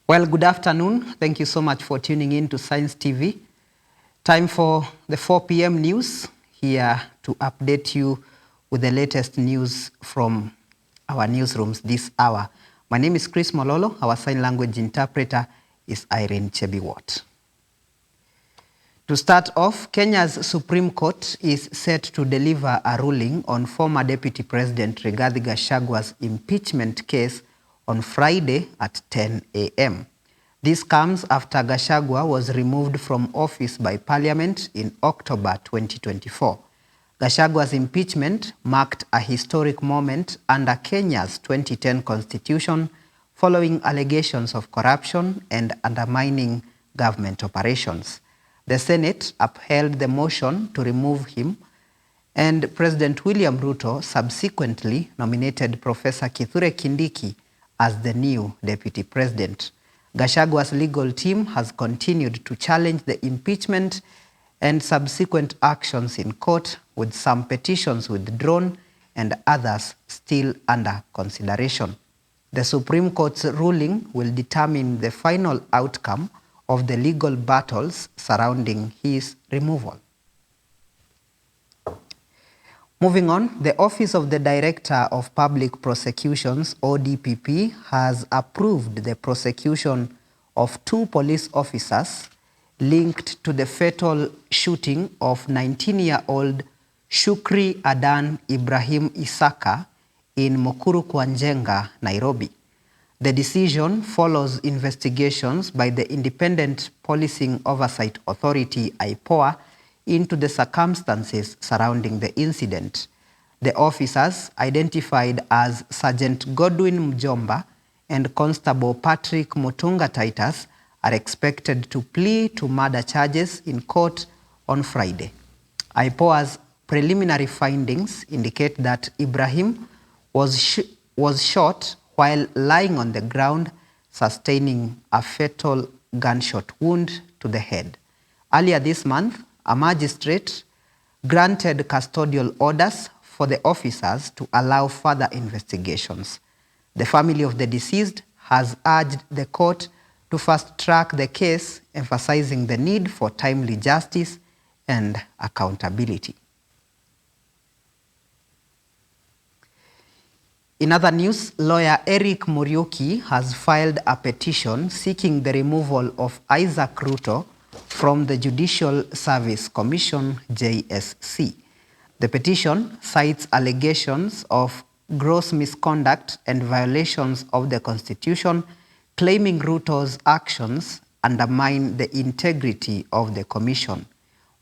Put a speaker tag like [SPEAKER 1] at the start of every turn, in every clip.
[SPEAKER 1] Well, good afternoon. Thank you so much for tuning in to Science TV. Time for the 4 p.m. news, here to update you with the latest news from our newsrooms this hour. My name is Chris Mololo. Our sign language interpreter is Irene Chebiwot. To start off, Kenya's Supreme Court is set to deliver a ruling on former Deputy President Rigathi Gachagua'S impeachment case on Friday at 10 a.m. This comes after Gachagua was removed from office by Parliament in October 2024. Gachagua'S impeachment marked a historic moment under Kenya's 2010 constitution following allegations of corruption and undermining government operations. The Senate upheld the motion to remove him, and President William Ruto subsequently nominated Professor Kithure Kindiki as the new deputy president. Gachagua'S legal team has continued to challenge the impeachment and subsequent actions in court, with some petitions withdrawn and others still under consideration. The Supreme Court's ruling will determine the final outcome of the legal battles surrounding his removal. Moving on, the Office of the Director of Public Prosecutions, ODPP, has approved the prosecution of 2 police officers linked to the fatal shooting of 19-year-old Shukri Adan Ibrahim Isaka in Mukuru kwa Njenga, Nairobi. The decision follows investigations by the Independent Policing Oversight Authority, IPOA, into the circumstances surrounding the incident. The officers, identified as Sergeant Godwin Mjomba and Constable Patrick Mutunga Titus, are expected to plea to murder charges in court on Friday. IPOA's preliminary findings indicate that Ibrahim was shot while lying on the ground, sustaining a fatal gunshot wound to the head. Earlier this month, a magistrate granted custodial orders for the officers to allow further investigations. The family of the deceased has urged the court to fast-track the case, emphasizing the need for timely justice and accountability. In other news, lawyer Eric Muriuki has filed a petition seeking the removal of Isaac Ruto from the Judicial Service Commission, JSC. The petition cites allegations of gross misconduct and violations of the Constitution, claiming Ruto's actions undermine the integrity of the Commission.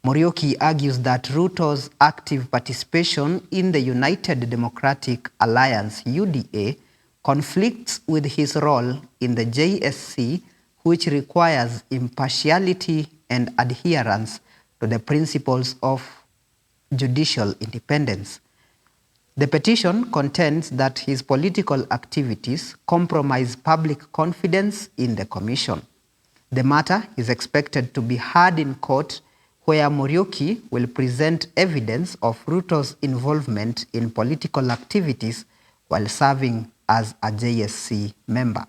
[SPEAKER 1] Muriuki argues that Ruto's active participation in the United Democratic Alliance (UDA) conflicts with his role in the JSC, which requires impartiality and adherence to the principles of judicial independence. The petition contends that his political activities compromise public confidence in the Commission. The matter is expected to be heard in court, where Muriuki will present evidence of Ruto's involvement in political activities while serving as a JSC member.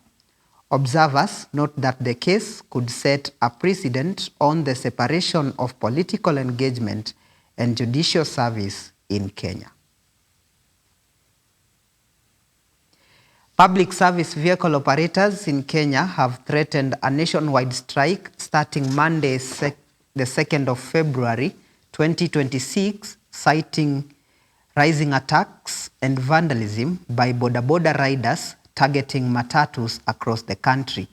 [SPEAKER 1] Observers note that the case could set a precedent on the separation of political engagement and judicial service in Kenya. Public service vehicle operators in Kenya have threatened a nationwide strike starting Monday, the 2nd of February 2026, citing rising attacks and vandalism by boda riders targeting matatus across the country.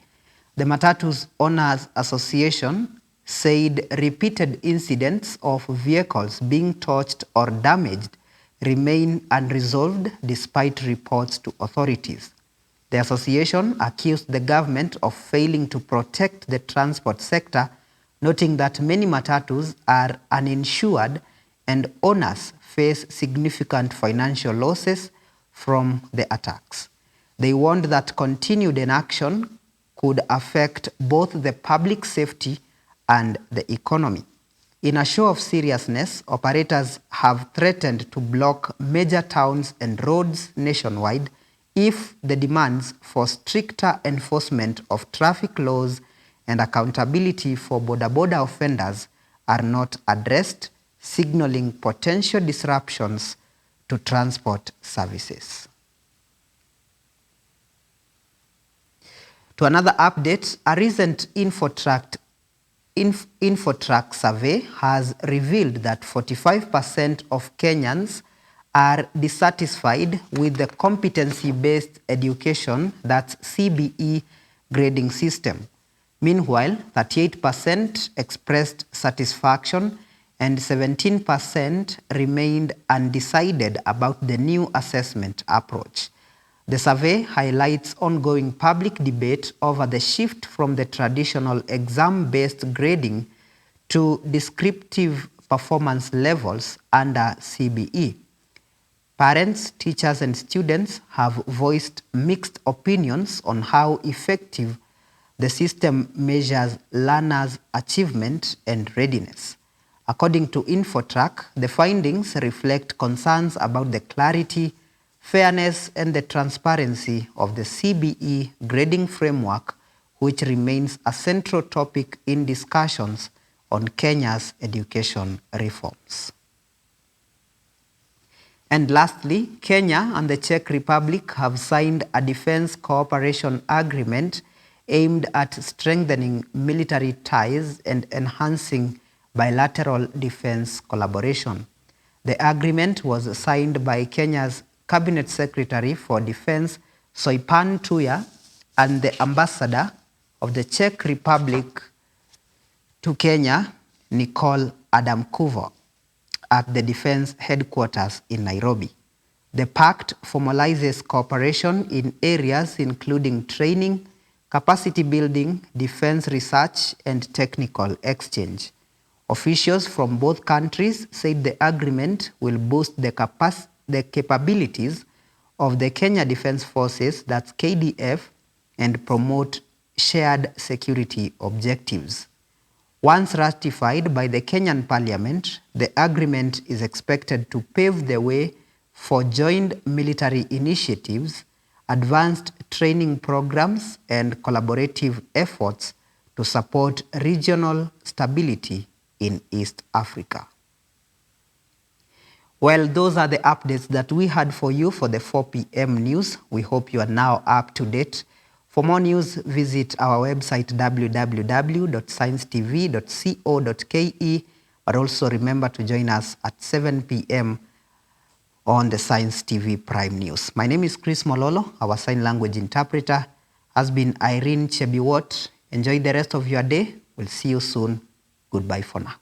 [SPEAKER 1] The Matatus Owners Association said repeated incidents of vehicles being torched or damaged remain unresolved despite reports to authorities. The association accused the government of failing to protect the transport sector, noting that many matatus are uninsured and owners face significant financial losses from the attacks. They warned that continued inaction could affect both the public safety and the economy. In a show of seriousness, operators have threatened to block major towns and roads nationwide, if the demands for stricter enforcement of traffic laws and accountability for border offenders are not addressed, signaling potential disruptions to transport services. To another update, a recent Infotrack survey has revealed that 45% of Kenyans are dissatisfied with the competency-based education, that's CBE, grading system. Meanwhile, 38% expressed satisfaction and 17% remained undecided about the new assessment approach. The survey highlights ongoing public debate over the shift from the traditional exam-based grading to descriptive performance levels under CBE. Parents, teachers, and students have voiced mixed opinions on how effective the system measures learners' achievement and readiness. According to Infotrack, the findings reflect concerns about the clarity, fairness, and the transparency of the CBE grading framework, which remains a central topic in discussions on Kenya's education reforms. And lastly, Kenya and the Czech Republic have signed a defense cooperation agreement aimed at strengthening military ties and enhancing bilateral defense collaboration. The agreement was signed by Kenya's Cabinet Secretary for Defense, Soipan Tuya, and the Ambassador of the Czech Republic to Kenya, Nicole Adamkovo, at the Defense Headquarters in Nairobi. The pact formalizes cooperation in areas including training, capacity building, defense research, and technical exchange. Officials from both countries said the agreement will boost the capabilities of the Kenya Defense Forces, that's KDF, and promote shared security objectives. Once ratified by the Kenyan Parliament, the agreement is expected to pave the way for joint military initiatives, advanced training programs, and collaborative efforts to support regional stability in East Africa. Well, those are the updates that we had for you for the 4 p.m. news. We hope you are now up to date. For more news, visit our website www.sciencetv.co.ke, but also remember to join us at 7 p.m. on the Science TV Prime News. My name is Chris Mololo. Our sign language interpreter has been Irene Chebiwot. Enjoy the rest of your day. We'll see you soon. Goodbye for now.